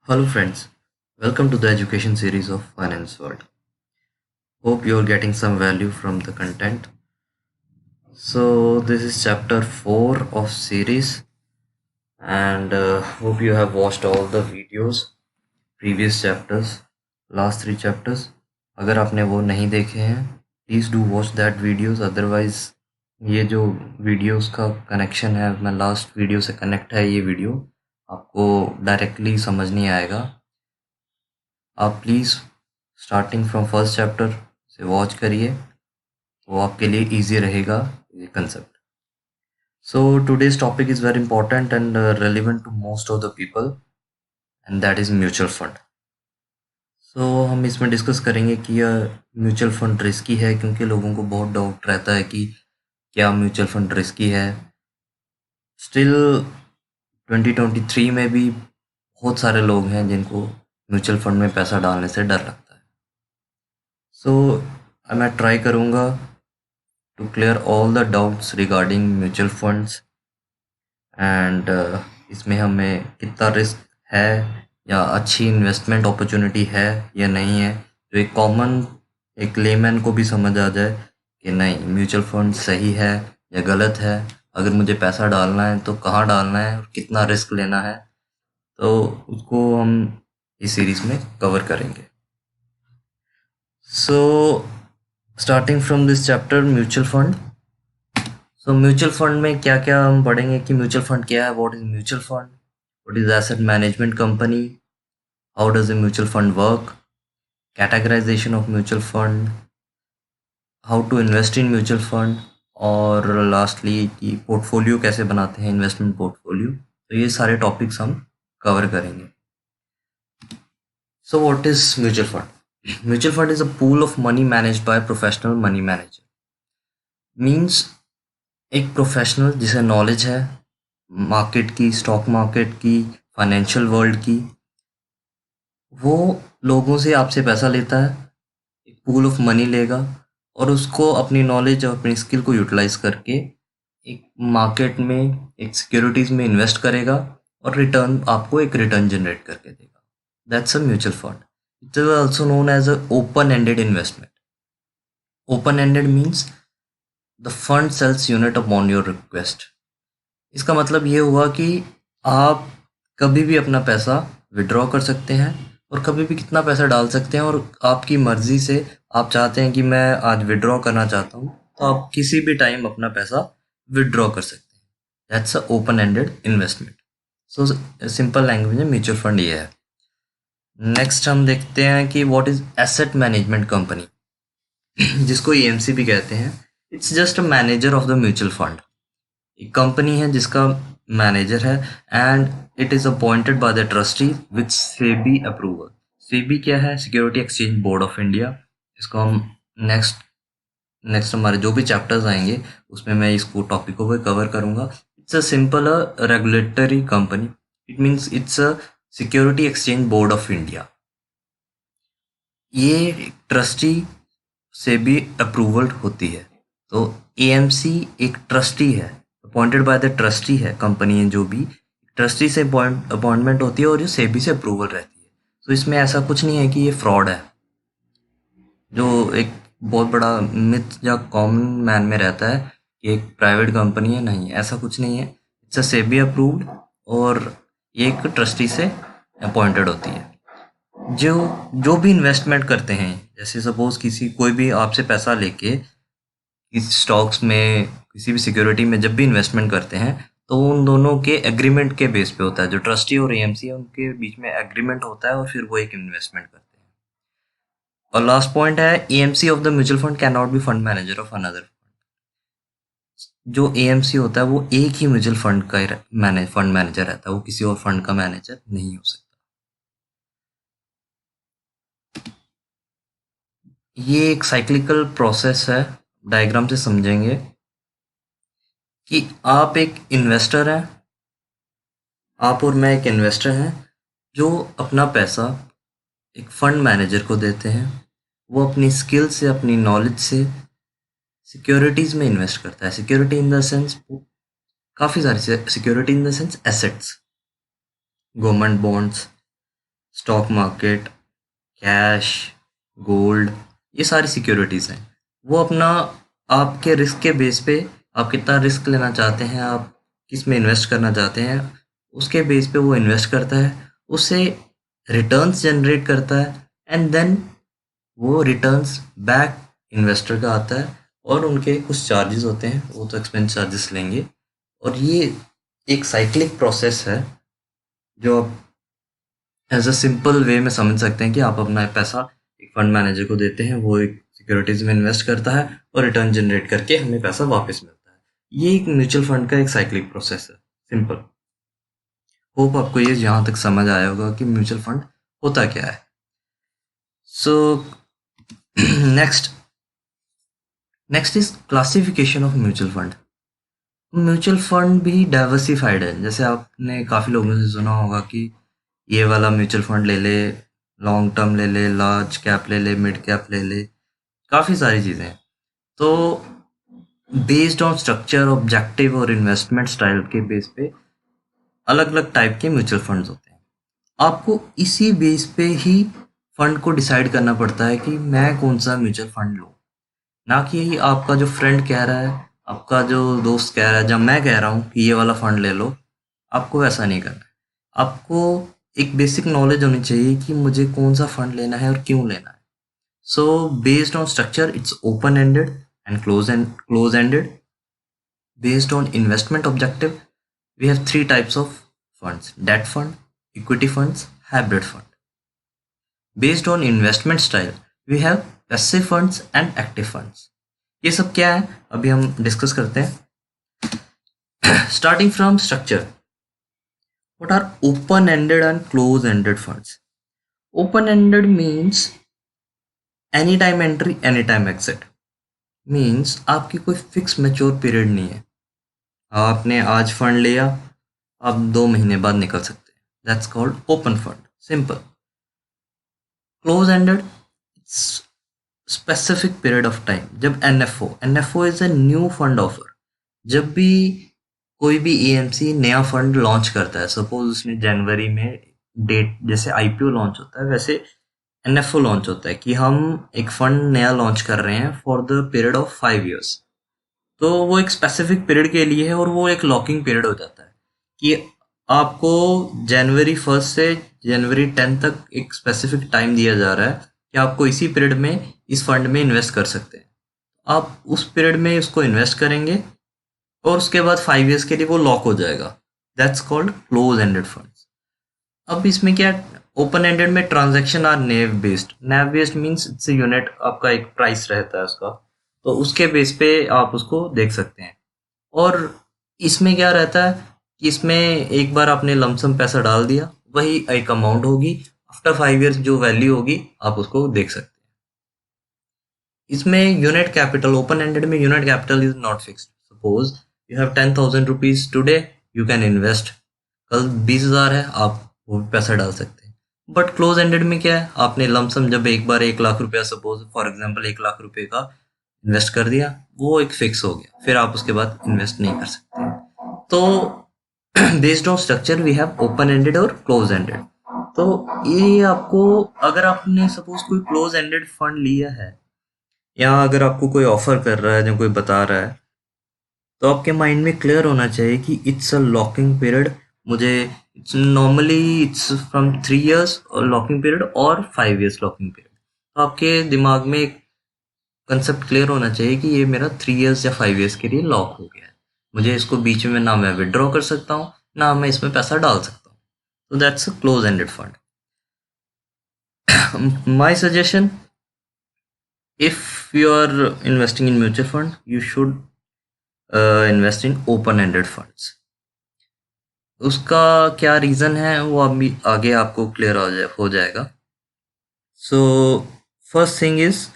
Hello friends, welcome to the education series of Finance World. Hope you're getting some value from the content. So this is chapter 4 of series and hope you have watched all the videos, previous chapters, last 3 chapters. अगर आपने वो नहीं देखे हैं, please do watch that videos. Otherwise ये जो videos का connection है, मैं लास्ट वीडियो से कनेक्ट है ये वीडियो, आपको डायरेक्टली समझ नहीं आएगा. आप please starting from first chapter से वॉच करिए तो आपके लिए इजी रहेगा ये concept. So today's topic is very important and relevant to most of the people and that is mutual fund. So हम इसमें डिस्कस करेंगे कि यह म्यूचुअल फंड रिस्की है, क्योंकि लोगों को बहुत डाउट रहता है कि क्या म्यूचुअल फंड रिस्की है. स्टिल 2023 में भी बहुत सारे लोग हैं जिनको म्यूचुअल फंड में पैसा डालने से डर लगता है. सो मैं ट्राई करूँगा to clear all the doubts regarding mutual funds and इसमें हमें कितना रिस्क है या अच्छी इन्वेस्टमेंट अपॉर्चुनिटी है या नहीं है, जो एक लेमैन को भी समझ आ जाए कि नहीं म्यूचुअल फंड सही है या गलत है, अगर मुझे पैसा डालना है तो कहाँ डालना है और कितना रिस्क लेना है, तो उसको हम इस सीरीज़ में कवर करेंगे. So starting from this chapter mutual fund. So mutual fund में क्या क्या हम पढ़ेंगे कि म्यूचुअल फंड क्या है, what is mutual fund, what is asset management company, how does a mutual fund work, categorization of mutual fund, how to invest in mutual fund, और lastly कि पोर्टफोलियो कैसे बनाते हैं, इन्वेस्टमेंट पोर्टफोलियो. तो ये सारे टॉपिक्स हम कवर करेंगे. So what is mutual fund? Mutual fund is a pool of money managed by professional money manager. Means एक प्रोफेशनल जिसे नॉलेज है मार्केट की, स्टॉक मार्केट की, फाइनेंशियल वर्ल्ड की, वो लोगों से आपसे पैसा लेता है, एक पूल ऑफ मनी लेगा और उसको अपनी नॉलेज और अपनी स्किल को यूटिलाइज करके एक मार्केट में, एक सिक्योरिटीज में इन्वेस्ट करेगा और रिटर्न आपको एक रिटर्न जनरेट करके देगा. That's a mutual fund. It is also known as a open ended investment. Open ended means the fund sells unit upon your request. इसका मतलब ये हुआ कि आप कभी भी अपना पैसा विड्रॉ कर सकते हैं और कभी भी कितना पैसा डाल सकते हैं, और आपकी मर्जी से आप चाहते हैं कि मैं आज विड्रॉ करना चाहता हूँ तो आप किसी भी टाइम अपना पैसा विड्रॉ कर सकते हैं. That's a open ended investment. So simple language में म्यूचुअल फंड ये है. नेक्स्ट हम देखते हैं कि what is asset management company, जिसको ईएमसी भी कहते हैं. It's just a manager of the mutual fund. एक कंपनी है जिसका मैनेजर है and it is appointed by the trustee with SEBI approval. SEBI क्या है? Security exchange board of India. इसको हम नेक्स्ट नेक्स्ट हमारे जो भी चैप्टर्स आएंगे उसमें मैं इसको टॉपिकों को कवर करूंगा. It's a simple regulatory company. It means it's a security exchange board of India. ये ट्रस्टी से भी अप्रूवल होती है. तो एएमसी एक ट्रस्टी है, अपॉइंटेड बाय द ट्रस्टी है. कंपनी है जो भी ट्रस्टी से अपॉइंटमेंट होती है और जो सेबी से अप्रूवल रहती है. तो इसमें ऐसा कुछ नहीं है कि ये फ्रॉड है, जो एक बहुत बड़ा मिथ या कॉमन मैन में रहता है कि एक प्राइवेट कंपनी है. नहीं, ऐसा कुछ नहीं है. इट्स अ सेबी अप्रूव्ड और ये एक ट्रस्टी से अपॉइंटेड होती है. जो जो भी इन्वेस्टमेंट करते हैं, जैसे सपोज कोई भी आपसे पैसा लेके इस स्टॉक्स में, किसी भी सिक्योरिटी में जब भी इन्वेस्टमेंट करते हैं, तो उन दोनों के एग्रीमेंट के बेस पे होता है. जो ट्रस्टी और एएमसी है उनके बीच में एग्रीमेंट होता है और फिर वो एक इन्वेस्टमेंट करते हैं. और लास्ट पॉइंट है, AMC of the mutual fund can not be fund manager of another. जो एएमसी होता है वो एक ही म्यूचुअल फंड का फंड मैनेजर रहता है, वो किसी और फंड का मैनेजर नहीं हो सकता. ये एक साइक्लिकल प्रोसेस है. डायग्राम से समझेंगे कि आप एक इन्वेस्टर हैं, आप और मैं एक इन्वेस्टर हैं जो अपना पैसा एक फंड मैनेजर को देते हैं. वो अपनी स्किल से, अपनी नॉलेज से सिक्योरिटीज में इन्वेस्ट करता है. सिक्योरिटी इन द सेंस, काफ़ी सारी security in the sense assets, government bonds, stock market, cash, gold, ये सारी सिक्योरिटीज़ हैं। वो अपना आपके रिस्क के बेस पे, आप कितना रिस्क लेना चाहते हैं, आप किस में इन्वेस्ट करना चाहते हैं, उसके बेस पे वो इन्वेस्ट करता है, उससे रिटर्न्स जनरेट करता है, एंड देन वो रिटर्न्स बैक इन्वेस्टर का आता है, और उनके कुछ चार्जेस होते हैं, वो तो एक्सपेंस चार्जेस लेंगे। और ये एक साइक्लिक प्रोसेस है जो आप एज अ सिंपल वे में समझ सकते हैं कि आप अपना पैसा एक फंड मैनेजर को देते हैं, वो एक सिक्योरिटीज में इन्वेस्ट करता है और रिटर्न जनरेट करके हमें पैसा वापस मिलता है। ये एक म्यूचुअल फंड का एक साइक्लिक प्रोसेस है, सिंपल। होप आपको ये यहाँ तक समझ आया होगा कि म्यूचुअल फंड होता क्या है। So next next is classification of mutual fund. Mutual fund भी डाइवर्सिफाइड है। जैसे आपने काफ़ी लोगों से सुना होगा कि ये वाला म्यूचुअल फंड ले ले, लॉन्ग टर्म ले ले, लार्ज कैप ले ले, मिड कैप ले ले, काफ़ी सारी चीज़ें हैं। तो बेस्ड ऑन स्ट्रक्चर, ऑब्जेक्टिव और इन्वेस्टमेंट स्टाइल के बेस पे अलग अलग टाइप के म्यूचुअल फंड्स होते हैं। आपको इसी बेस पे ही फंड को डिसाइड करना पड़ता है कि मैं कौन सा म्यूचुअल फंड लूँ। ना कि आपका जो फ्रेंड कह रहा है, आपका जो दोस्त कह रहा है, जब मैं कह रहा हूँ कि ये वाला फंड ले लो, आपको वैसा नहीं करना है। आपको एक बेसिक नॉलेज होनी चाहिए कि मुझे कौन सा फंड लेना है और क्यों लेना है। So based on structure it's open ended and close ended. Based on investment objective, we have three types of funds: debt fund, equity funds, hybrid fund. Based on investment style, we have passive funds and active funds. ये सब क्या है अभी हम discuss करते हैं। Starting from structure, what are open ended and close ended funds? Open ended means anytime entry anytime exit, means आपकी कोई फिक्स मैच्योर पीरियड नहीं है। आपने आज फंड लिया, आप 2 महीने बाद निकल सकते हैं, that's called open fund, simple. Close ended, specific period of time. जब NFO is a new fund offer, जब भी कोई भी एएमसी नया फंड लॉन्च करता है, सपोज उसने जनवरी में डेट, जैसे आईपीओ लॉन्च होता है वैसे एनएफओ लॉन्च होता है कि हम एक फंड नया लॉन्च कर रहे हैं for the period of 5 years। तो वो एक स्पेसिफिक पीरियड के लिए है और वो एक लॉकिंग पीरियड हो जाता है कि आपको जनवरी 1 से जनवरी 10 तक एक स्पेसिफिक टाइम दिया जा रहा है कि आपको इसी पीरियड में इस फंड में इन्वेस्ट कर सकते हैं। आप उस पीरियड में उसको इन्वेस्ट करेंगे और उसके बाद 5 years के लिए वो लॉक हो जाएगा, that's called close ended funds. अब इसमें क्या, ओपन एंडेड में transaction are NAV based means it's unit, आपका एक प्राइस रहता है उसका, तो उसके बेस पे आप उसको देख सकते हैं। और इसमें क्या रहता है कि इसमें एक बार आपने लमसम पैसा डाल दिया, वही एक अमाउंट होगी, आफ्टर 5 years जो वैल्यू होगी आप उसको देख सकते हैं। इसमें यूनिट कैपिटल, ओपन एंडेड में unit capital is not fixed. Suppose you have 10,000 rupees today, you can invest. कल 20,000 है, आप वो भी पैसा डाल सकते हैं। बट क्लोज एंडेड में क्या है, आपने लमसम जब एक बार 1 लाख रुपया, सपोज फॉर एग्जाम्पल 1 लाख रुपए का इन्वेस्ट कर दिया, वो एक फिक्स हो गया, फिर आप उसके बाद इन्वेस्ट नहीं कर सकते। तो based on structure we have open ended और क्लोज एंडेड। तो ये आपको, अगर आपने सपोज कोई क्लोज एंडेड फंड लिया है या अगर आपको कोई ऑफर कर रहा है या कोई बता रहा है, तो आपके माइंड में क्लियर होना चाहिए कि इट्स अ लॉकिंग पीरियड। मुझे it's normally it's from 3 years और लॉकिंग पीरियड और 5 years लॉकिंग पीरियड। तो आपके दिमाग में एक कंसेप्ट क्लियर होना चाहिए कि ये मेरा 3 years या 5 years के लिए लॉक हो गया है। मुझे इसको बीच में ना मैं विड्रॉ कर सकता हूँ, ना मैं इसमें पैसा डाल सकता हूँ। तो that's a close ended fund. My suggestion, if you are investing in mutual fund, you should invest in open ended funds। उसका क्या रीज़न है वो अभी आगे आपको क्लियर हो जाएगा। सो फर्स्ट थिंग इज,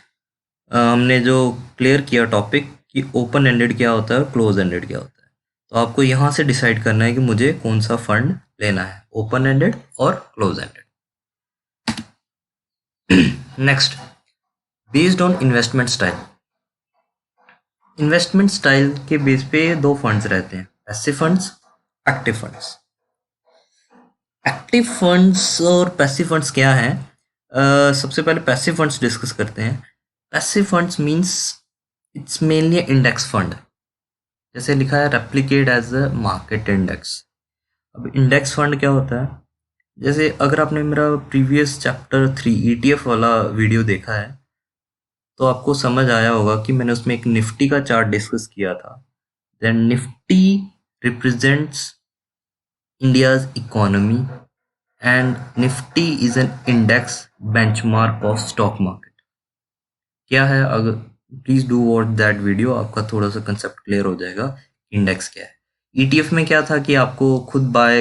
हमने जो क्लियर किया टॉपिक कि ओपन एंडेड क्या होता है और क्लोज एंडेड क्या होता है, तो आपको यहाँ से डिसाइड करना है कि मुझे कौन सा फंड लेना है, ओपन एंडेड और close ended. Next, based on investment style. Investment style के बेस पे दो फंड्स रहते हैं, passive funds, active funds. Active funds और पैसिव फंड्स क्या हैं? सबसे पहले पैसिव फंड्स डिस्कस करते हैं। Passive funds means it's mainly index fund, जैसे लिखा है replicate as a market index. अब इंडेक्स फंड क्या होता है? जैसे अगर आपने मेरा प्रीवियस चैप्टर 3 ईटीएफ वाला वीडियो देखा है तो आपको समझ आया होगा कि मैंने उसमें एक निफ्टी का चार्ट डिस्कस किया था। Then Nifty represents India's economy and Nifty is an index benchmark of stock market। क्या है? अगर please do watch that video, आपका थोड़ा सा कंसेप्ट क्लियर हो जाएगा इंडेक्स क्या है। ईटीएफ में क्या था कि आपको खुद बाय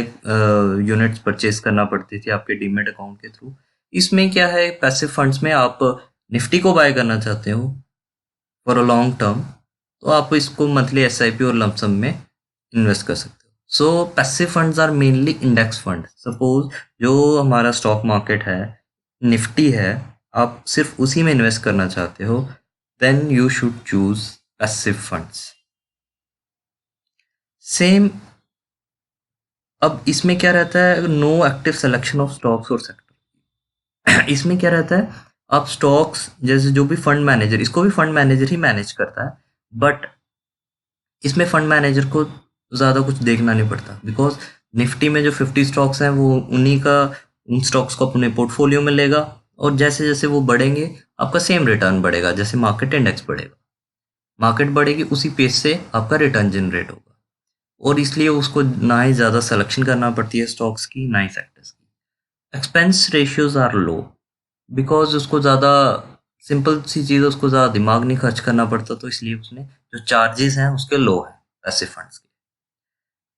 यूनिट्स परचेज करना पड़ती थी आपके डीमेट अकाउंट के थ्रू। इसमें क्या है, पैसिव फंड्स में आप निफ्टी को बाय करना चाहते हो फॉर अ लॉन्ग टर्म, तो आप इसको मंथली एसआईपी और लमसम में इन्वेस्ट कर सकते हो। So passive funds are mainly index fund. Suppose जो हमारा स्टॉक मार्केट है, निफ्टी है, आप सिर्फ उसी में इन्वेस्ट करना चाहते हो, then you should choose passive funds. Same अब इसमें क्या रहता है, no active selection of stocks और सेक्टर। इसमें क्या रहता है, आप स्टॉक्स जैसे जो भी फंड मैनेजर, इसको भी फंड मैनेजर ही मैनेज करता है, बट इसमें फंड मैनेजर को ज़्यादा कुछ देखना नहीं पड़ता, बिकॉज निफ्टी में जो 50 स्टॉक्स हैं वो उन्हीं का, उन स्टॉक्स को अपने पोर्टफोलियो में लेगा और जैसे जैसे वो बढ़ेंगे आपका सेम रिटर्न बढ़ेगा, जैसे मार्केट इंडेक्स बढ़ेगा, मार्केट बढ़ेगी उसी पेस से आपका रिटर्न जनरेट होगा। और इसलिए उसको ना ही ज़्यादा सिलेक्शन करना पड़ती है स्टॉक्स की, ना ही सेक्टर्स की। Expense ratios are low because उसको ज़्यादा सिंपल सी चीज़ है, उसको ज़्यादा दिमाग नहीं खर्च करना पड़ता, तो इसलिए उसने जो चार्जेस हैं उसके लो है पैसिव फंड्स के।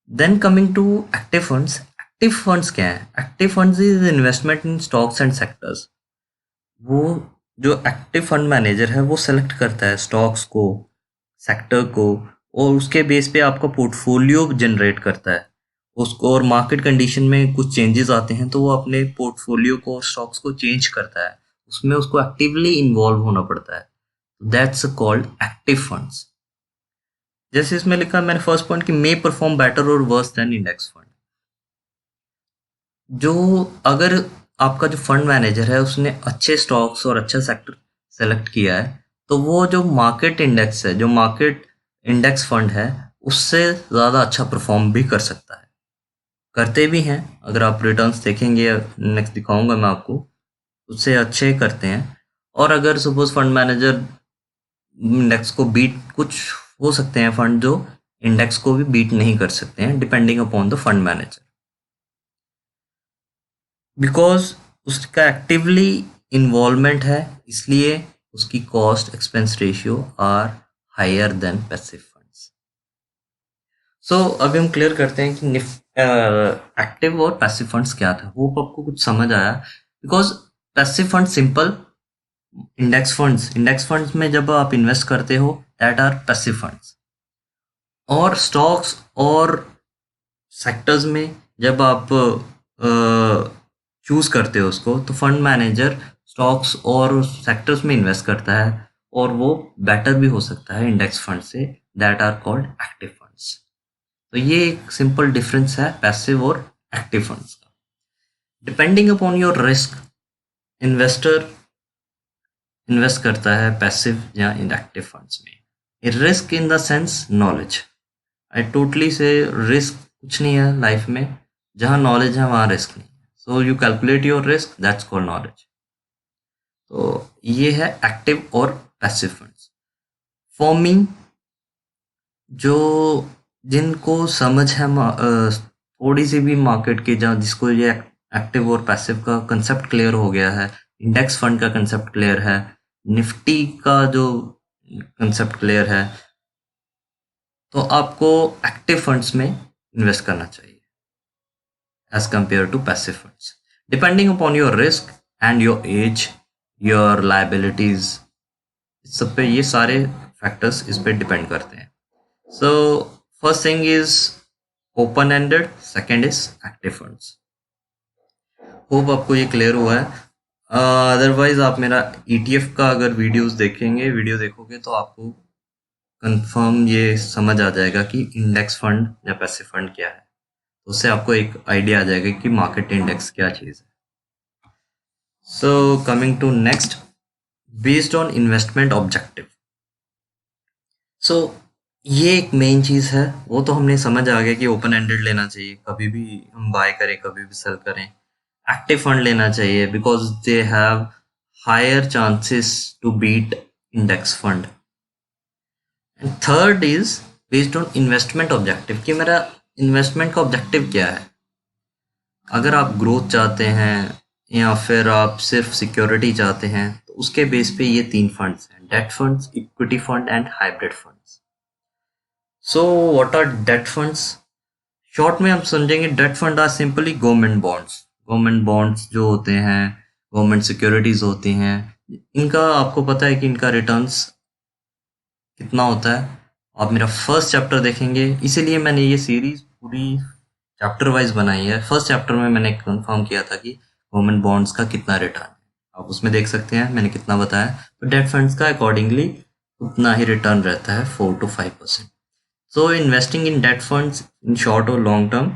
Then coming to active funds. Active funds क्या है? Active funds is investment in stocks and sectors. वो जो एक्टिव फंड मैनेजर है वो सेलेक्ट करता है स्टॉक्स को, सेक्टर को, और उसके बेस पे आपका पोर्टफोलियो जनरेट करता है उसको, और मार्केट कंडीशन में कुछ चेंजेस आते हैं तो वो अपने पोर्टफोलियो को, स्टॉक्स को चेंज करता है, उसमें उसको एक्टिवली इन्वॉल्व होना पड़ता है। That's called active funds. जैसे इसमें लिखा है मैंने फर्स्ट पॉइंट कि मे परफॉर्म बेटर और वर्स देन इंडेक्स फंड। जो अगर आपका जो फंड मैनेजर है उसने अच्छे स्टॉक्स और अच्छा सेक्टर सेलेक्ट किया है, तो वो जो मार्केट इंडेक्स है, जो मार्केट इंडेक्स फंड है, उससे ज़्यादा अच्छा परफॉर्म भी कर सकता है, करते भी हैं। अगर आप रिटर्न्स देखेंगे, नेक्स्ट दिखाऊंगा मैं आपको, उससे अच्छे करते हैं। और अगर सपोज फंड मैनेजर इंडेक्स को बीट, कुछ हो सकते हैं फंड जो इंडेक्स को भी बीट नहीं कर सकते हैं, depending upon the fund manager, because उसका एक्टिवली इन्वॉल्वमेंट है, इसलिए उसकी cost expense ratio are higher than passive funds. So अभी हम क्लियर करते हैं कि एक्टिव और पैसिव फंड्स क्या था। होप आपको कुछ समझ आया, because passive fund simple, index funds में जब आप इन्वेस्ट करते हो दैट आर पैसिव फंड्स, और स्टॉक्स और सेक्टर्स में जब आप चूज करते हो उसको, तो फंड मैनेजर स्टॉक्स और सेक्टर्स में इन्वेस्ट करता है और वो बेटर भी हो सकता है इंडेक्स फंड से, that are called active funds. तो ये एक सिंपल डिफरेंस है पैसिव और एक्टिव फंड्स का। Depending upon your risk, investor invest करता है पैसिव या इंडेक्टिव फंड्स में। Risk in the sense knowledge, I totally से रिस्क कुछ नहीं है लाइफ में, जहाँ नॉलेज है वहाँ रिस्क नहीं है। So you calculate your risk, that's called knowledge. तो ये है एक्टिव और पैसिव फंड्स। फॉर्मिंग, जो जिनको समझ है थोड़ी सी भी मार्केट की, जहाँ जिसको ये एक्टिव और पैसिव का कंसेप्ट क्लियर हो गया है, इंडेक्स फंड का कंसेप्ट क्लियर है, निफ्टी का जो कंसेप्ट क्लियर है, तो आपको एक्टिव फंड्स में इन्वेस्ट करना चाहिए as compared to passive funds, depending upon your risk and your age, your liabilities। इस सब पे, ये सारे फैक्टर्स इस पे डिपेंड करते हैं। So first thing is open ended, second is active funds. Hope आपको ये क्लियर हुआ है। अदरवाइज आप मेरा ईटीएफ का अगर वीडियो देखोगे तो आपको कंफर्म ये समझ आ जाएगा कि इंडेक्स फंड या पैसिव फंड क्या है। उससे आपको एक आइडिया आ जाएगा कि मार्केट इंडेक्स क्या चीज़ है. So coming to next, based on investment objective. So ये एक मेन चीज़ है. वो तो हमने समझ आ गया कि ओपन एंडेड लेना चाहिए, कभी भी हम बाय करें कभी भी सेल करें. एक्टिव फंड लेना चाहिए because they have higher chances to beat index fund. And third is based on investment objective, कि मेरा इन्वेस्टमेंट का ऑब्जेक्टिव क्या है. अगर आप ग्रोथ चाहते हैं या फिर आप सिर्फ सिक्योरिटी चाहते हैं तो उसके बेस पे ये 3 फंड्स हैं: debt funds, equity fund and hybrid funds. So what are debt funds? Short में हम समझेंगे, debt fund are simply government bonds. Government bonds जो होते हैं, गवर्नमेंट सिक्योरिटीज होती हैं, इनका आपको पता है कि इनका रिटर्न्स कितना होता है. आप मेरा फर्स्ट चैप्टर देखेंगे, इसीलिए मैंने ये सीरीज पूरी चैप्टर वाइज बनाई है. फर्स्ट चैप्टर में मैंने कंफर्म किया था कि गवर्नमेंट बॉन्ड्स का कितना रिटर्न है. आप उसमें देख सकते हैं मैंने कितना बताया. तो डेट फंड्स का अकॉर्डिंगली उतना ही रिटर्न रहता है, 4 to 5%. So investing in debt funds in short और लॉन्ग टर्म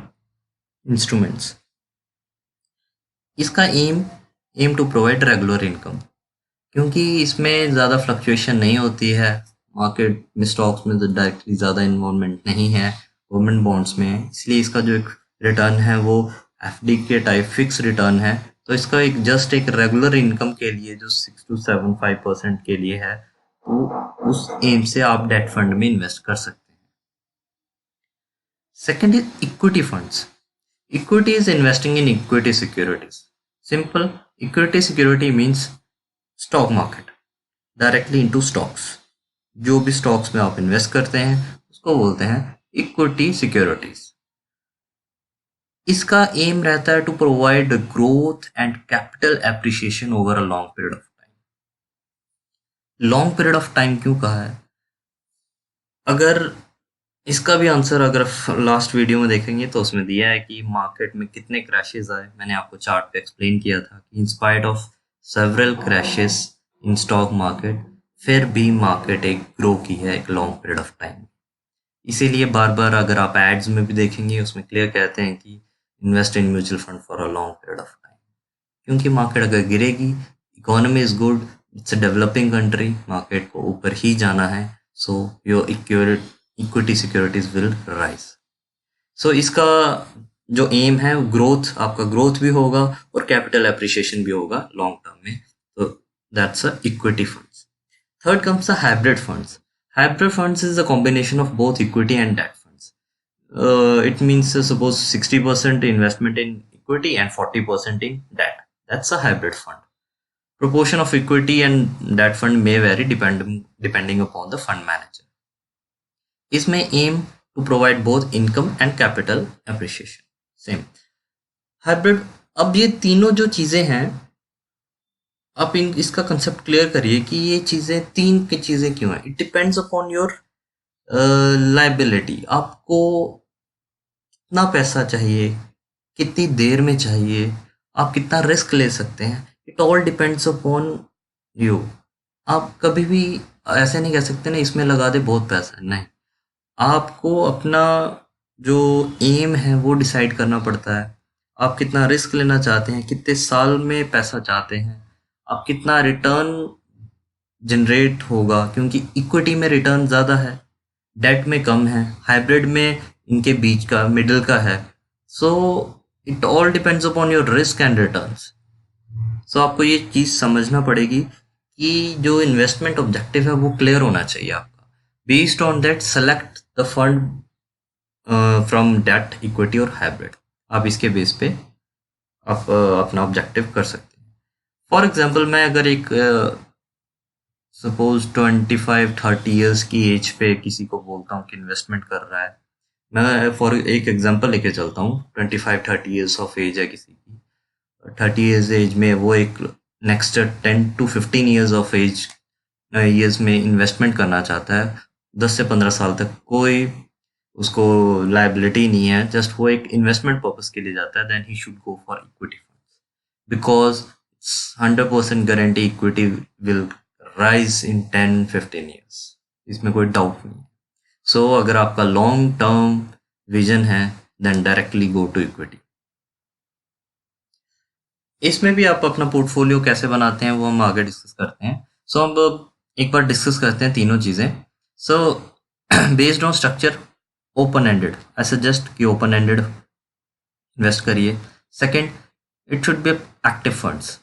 इंस्ट्रूमेंट्स, इसका aim to provide regular income, क्योंकि इसमें ज़्यादा फ्लक्चुएशन नहीं होती है. मार्केट में स्टॉक्स में डायरेक्टली ज़्यादा इन्वॉल्वमेंट नहीं है गवर्नमेंट बॉन्ड्स में, इसलिए इसका जो एक रिटर्न है वो एफडी के टाइप फिक्स रिटर्न है. तो इसका एक जस्ट एक रेगुलर इनकम के लिए जो 6 to 7 5% के लिए है, तो उस एम से आप डेट फंड में इन्वेस्ट कर सकते हैं. Second is equity funds. Equity is investing in equity securities. Simple, equity security means stock market, directly into stocks. जो भी stocks में आप invest करते हैं उसको बोलते हैं equity securities. इसका aim रहता है to provide growth and capital appreciation over a long period of time. Long period of time क्यों कहा है? अगर इसका भी आंसर अगर लास्ट वीडियो में देखेंगे तो उसमें दिया है कि मार्केट में कितने क्रैशेस आए. मैंने आपको चार्ट पे एक्सप्लेन किया था कि in spite of several crashes in stock market, फिर भी मार्केट एक ग्रो की है एक लॉन्ग पीरियड ऑफ टाइम. इसीलिए बार बार अगर आप एड्स में भी देखेंगे उसमें क्लियर कहते हैं कि invest in mutual fund for a long period of time. क्योंकि मार्केट अगर गिरेगी, economy is good, it's a developing country, market को ऊपर ही जाना है. So your equity securities will rise. So इसका जो एम है ग्रोथ, आपका ग्रोथ भी होगा और कैपिटल एप्रिसिएशन भी होगा लॉन्ग टर्म में. तो that's a equity funds. Third comes a hybrid funds. Hybrid funds is a combination of both equity and date funds. It means suppose 60% investment in equity and 40% in debt. That's a hybrid fund. Proportion of equity and debt fund may vary depending upon the fund manager. इसमें aim to provide both income and capital appreciation. Same. Hybrid. अब ये तीनों जो चीजें हैं, आप इसका concept clear करिए कि ये चीजें तीन की चीजें क्यों हैं. It depends upon your liability. आपको कितना पैसा चाहिए, कितनी देर में चाहिए, आप कितना रिस्क ले सकते हैं. It all depends upon you. आप कभी भी ऐसे नहीं कह सकते ना इसमें लगा दे बहुत पैसा, नहीं. आपको अपना जो एम है वो डिसाइड करना पड़ता है. आप कितना रिस्क लेना चाहते हैं, कितने साल में पैसा चाहते हैं, आप कितना रिटर्न जनरेट होगा, क्योंकि इक्विटी में रिटर्न ज़्यादा है, डेट में कम है, हाइब्रिड में इनके बीच का मिडिल का है. So it all depends upon your risk and returns. So आपको ये चीज़ समझना पड़ेगी कि जो इन्वेस्टमेंट ऑब्जेक्टिव है वो क्लियर होना चाहिए आपका. Based on that select the fund from debt, equity और हाइब्रिड. आप इसके बेस पे आप अपना ऑब्जेक्टिव कर सकते हैं. फॉर एग्जांपल मैं अगर एक सपोज 25-30 ईयर्स की एज पे किसी को बोलता हूँ कि इन्वेस्टमेंट कर रहा है, मैं फॉर एक एग्जांपल लेके चलता हूँ. 25-30 ईयर्स ऑफ एज है किसी की. 30 ईयर्स एज में वो एक next 10 to 15 years of age years में इन्वेस्टमेंट करना चाहता है. 10 से 15 साल तक कोई उसको लाइबिलिटी नहीं है, जस्ट वो एक इन्वेस्टमेंट पर्पस के लिए जाता है. Then he should go for equity funds because 100% guarantee equity will rise in 10-15 years. इसमें कोई डाउट नहीं. सो अगर आपका लॉन्ग टर्म विजन है, then directly go to equity. इसमें भी आप अपना पोर्टफोलियो कैसे बनाते हैं वो हम आगे डिस्कस करते हैं। सो अब एक बार डिस्कस करते हैं तीनों चीज़ें। So based on structure open ended, I suggest कि ओपन एंडेड इन्वेस्ट करिए। Second, it should be active funds.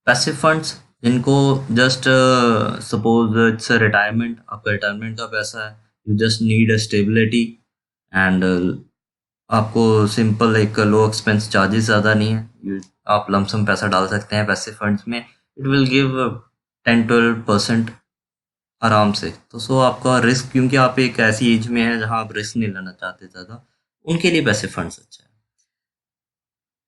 Passive funds जिनको जस्ट सपोज इट्स रिटायरमेंट, आपका रिटायरमेंट का पैसा है, you just need a stability and आपको सिंपल एक लो expense charges ज़्यादा नहीं है, आप लमसम पैसा डाल सकते हैं पैसिव फंड्स में। इट विल गिव 10-12% आराम से। तो सो आपका रिस्क, क्योंकि आप एक ऐसी एज में है जहां आप रिस्क नहीं लेना चाहते ज़्यादा, उनके लिए पैसिव फंड्स अच्छा है।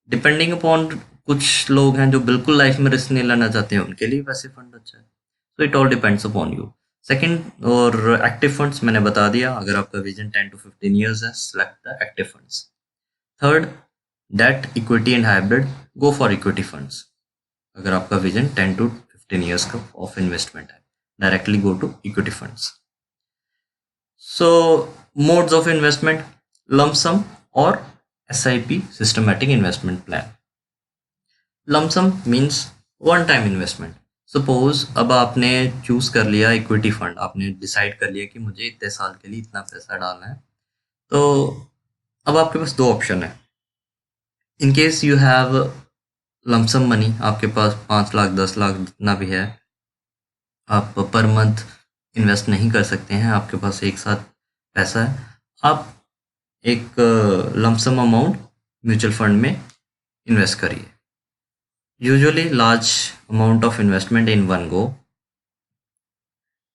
डिपेंडिंग अपॉन कुछ लोग हैं जो बिल्कुल लाइफ में रिस्क नहीं लेना चाहते हैं, उनके लिए पैसिव फंड अच्छा है। So it all depends upon you. Second, और एक्टिव फंड्स मैंने बता दिया, अगर आपका विजन 10 to 15 ईयर्स है, select the active funds. Third, debt, equity and hybrid, go for equity funds. अगर आपका विजन 10 to 15 ईयर्स का ऑफ इन्वेस्टमेंट है, directly go to equity funds. So modes of investment, lump sum और SIP, systematic investment plan. Lump sum means one time investment. Suppose अब आपने choose कर लिया equity fund, आपने डिसाइड कर लिया कि मुझे इतने साल के लिए इतना पैसा डालना है। तो अब आपके पास दो ऑप्शन है। In case you have lump sum money, आपके पास 5 लाख 10 लाख जितना भी है, आप पर मंथ इन्वेस्ट नहीं कर सकते हैं, आपके पास एक साथ पैसा है, आप एक लमसम अमाउंट म्यूचुअल फंड में इन्वेस्ट करिए। Usually large amount of investment in one go.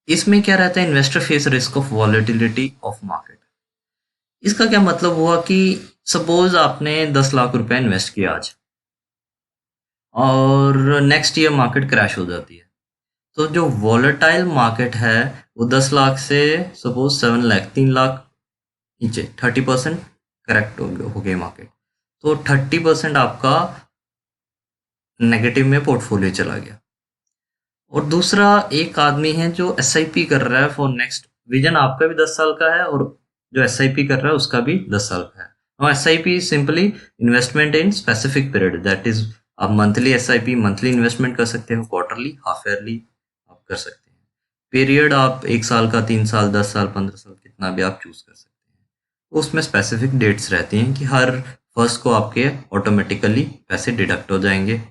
इसमें क्या रहता है, investor face risk of volatility of market. इसका क्या मतलब हुआ कि सपोज आपने 10 लाख रुपए इन्वेस्ट किया आज और नेक्स्ट ईयर मार्केट क्रैश हो जाती है, तो जो वॉलेटाइल मार्केट है वो 10 लाख से सपोज 7 लाख, 3 लाख नीचे 30% करेक्ट हो गई मार्केट, तो 30% आपका नेगेटिव में पोर्टफोलियो चला गया। और दूसरा एक आदमी है जो SIP कर रहा है फॉर नेक्स्ट, विजन आपका भी 10 साल का है और जो SIP कर रहा है उसका भी 10 साल का है। और SIP simply investment in specific period, that is आप मंथली SIP, मंथली इन्वेस्टमेंट कर सकते हो, क्वार्टरली, हाफ ईयरली आप कर सकते हैं। पीरियड आप 1 साल का, 3 साल, 10 साल, 15 साल, कितना भी आप चूज कर सकते हैं। तो उसमें स्पेसिफिक डेट्स रहती हैं कि हर फर्स्ट को आपके ऑटोमेटिकली पैसे डिडक्ट हो जाएंगे।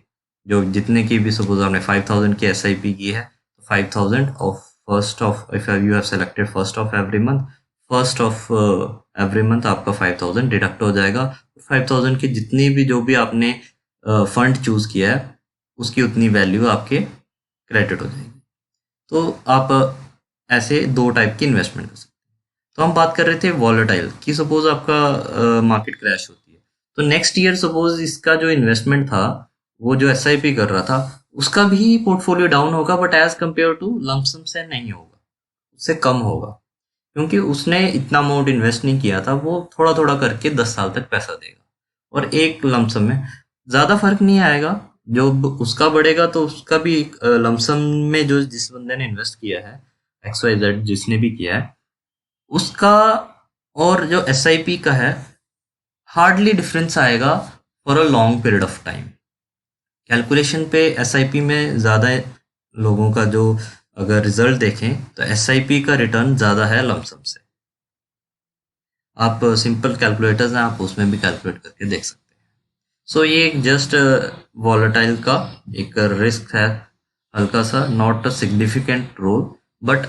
जो जितने की भी सपोज आपने 5,000 की SIP की है, तो 5,000 of first of, if you have selected first of every month, first of every month आपका 5,000 डिडक्ट हो जाएगा। 5,000 की जितनी भी जो भी आपने फंड चूज किया है उसकी उतनी वैल्यू आपके क्रेडिट हो जाएगी। तो आप ऐसे दो टाइप की इन्वेस्टमेंट कर सकते हैं। तो हम बात कर रहे थे वॉलेटाइल की, सपोज आपका मार्केट क्रैश होती है, तो नेक्स्ट ईयर सपोज इसका जो इन्वेस्टमेंट था, वो जो SIP कर रहा था, उसका भी पोर्टफोलियो डाउन होगा, but as compare to lump sum से नहीं होगा, उससे कम होगा, क्योंकि उसने इतना अमाउंट इन्वेस्ट नहीं किया था, वो थोड़ा थोड़ा करके 10 साल तक पैसा देगा। और एक लमसम में ज़्यादा फर्क नहीं आएगा, जो उसका बढ़ेगा तो उसका भी लमसम में जो जिस बंदे ने इन्वेस्ट किया है, XYZ जिसने भी किया है उसका, और जो SIP का है, हार्डली डिफरेंस आएगा for a long period of time. Calculation पे SIP में ज़्यादा लोगों का जो, अगर रिजल्ट देखें तो SIP का रिटर्न ज़्यादा है लमसम से। आप सिंपल कैलकुलेटर्स हैं, आप उसमें भी कैलकुलेट करके देख सकते हैं। सो ये एक जस्ट वॉलेटाइल का एक रिस्क है हल्का सा, not a significant role, but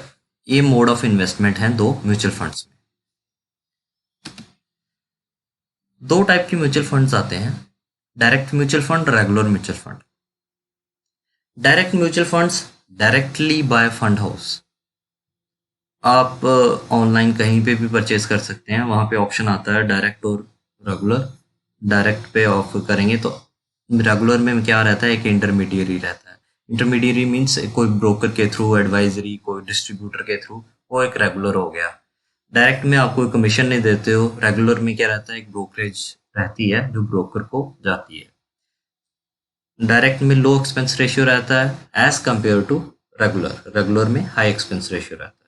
ये मोड ऑफ इन्वेस्टमेंट है दो म्यूचुअल फंड्स में। दो टाइप के म्यूचुअल फंड्स आते हैं, direct mutual fund, regular mutual fund. Direct mutual funds directly by fund house, आप ऑनलाइन कहीं पे भी परचेज कर सकते हैं, वहाँ पे ऑप्शन आता है डायरेक्ट और रेगुलर। डायरेक्ट पे ऑफ करेंगे तो रेगुलर में क्या रहता है, एक इंटरमीडियरी रहता है। इंटरमीडियरी मीन्स कोई ब्रोकर के थ्रू, एडवाइजरी, कोई डिस्ट्रीब्यूटर के थ्रू, वो एक रेगुलर हो गया। डायरेक्ट में आप कोई कमीशन नहीं देते हो, रेगुलर में क्या रहता है, एक ब्रोकरेज रहती है जो ब्रोकर को जाती है। डायरेक्ट में लो एक्सपेंस रेशियो रहता है as compare to regular, regular में हाई एक्सपेंस रेशियो रहता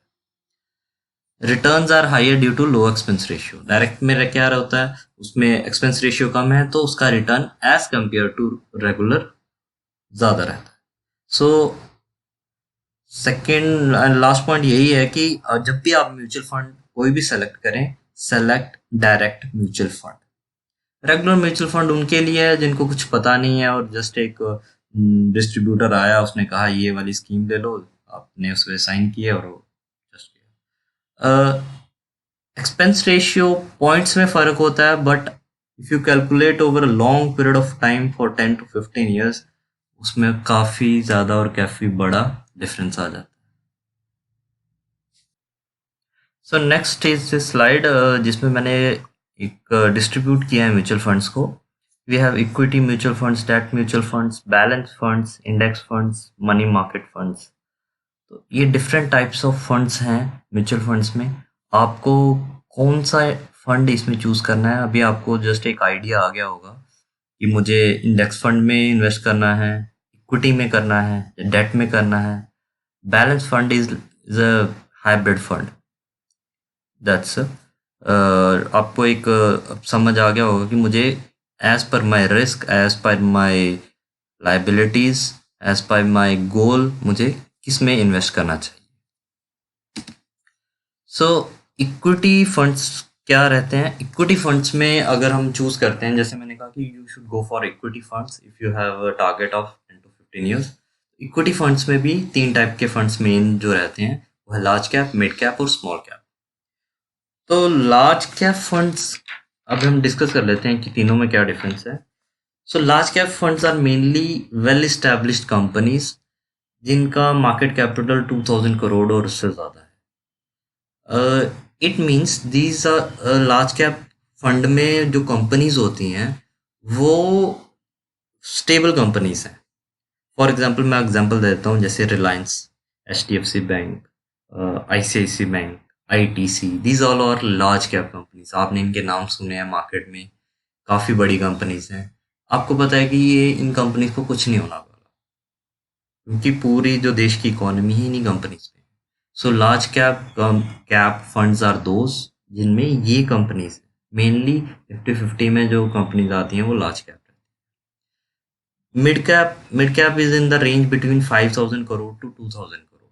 है। Returns are higher due to low expense ratio. Direct में क्या होता है, उसमें एक्सपेंस रेशियो कम है तो उसका return as compare to regular ज़्यादा रहता है। So second and last point यही है कि जब भी आप म्यूचुअल फंड कोई भी सेलेक्ट करें, select direct mutual fund. Regular mutual fund उनके लिए है जिनको कुछ पता नहीं है और जस्ट एक डिस्ट्रीब्यूटर आया, उसने कहा ये वाली स्कीम ले लो, आपने उस पर साइन किए और जस्ट एक्सपेंस रेशियो पॉइंट्स में फ़र्क होता है, but if you calculate over a long period of time for 10 to 15 years, उसमें काफ़ी ज़्यादा और काफ़ी बड़ा डिफरेंस आ जाता है। So next is this slide जिसमें मैंने एक डिस्ट्रीब्यूट किया है म्यूचुअल फंड्स को। We have equity mutual funds, debt mutual funds, balance funds, index funds, money market funds. तो ये डिफरेंट टाइप्स ऑफ फंड्स हैं म्यूचुअल फंड्स में। आपको कौन सा फंड इसमें चूज करना है, अभी आपको जस्ट एक आइडिया आ गया होगा कि मुझे इंडेक्स फंड में इन्वेस्ट करना है, इक्विटी में करना है, डेट में करना है। Balance fund is a hybrid fund. That's आपको एक अब समझ आ गया होगा कि मुझे as per my risk, as per my liabilities, as per माई गोल मुझे किस में इन्वेस्ट करना चाहिए। सो इक्विटी फंड्स क्या रहते हैं? इक्विटी फंड्स में अगर हम चूज करते हैं, जैसे मैंने कहा कि you should go for equity funds if you have a target of 10 to 15 years। Equity funds में भी 3 टाइप के फंड्स मेन जो रहते हैं वो है लार्ज कैप, मिड कैप और स्मॉल कैप। तो लार्ज कैप फंड्स अब हम डिस्कस कर लेते हैं कि तीनों में क्या डिफरेंस है। So large cap funds are mainly well established companies जिनका मार्केट कैपिटल 2000 करोड़ और उससे ज़्यादा है। It means these are large cap fund में जो कंपनीज होती हैं वो स्टेबल कंपनीज हैं। फॉर एग्जांपल मैं एग्जांपल देता हूँ, जैसे Reliance, HDFC bank, ICICI bank, ITC, these all are large cap companies. आपने इनके नाम सुने हैं मार्केट में, काफ़ी बड़ी कंपनीज हैं। आपको पता है कि ये इन कंपनीज को कुछ नहीं होना वाला क्योंकि पूरी जो देश की इकोनॉमी ही इन्हीं कंपनीज पे। So large cap funds are those जिनमें ये कंपनीज मेनली 50-50 में जो कंपनीज आती हैं वो लार्ज कैप है। Mid cap is in the range between 5000 crore to 2000 crore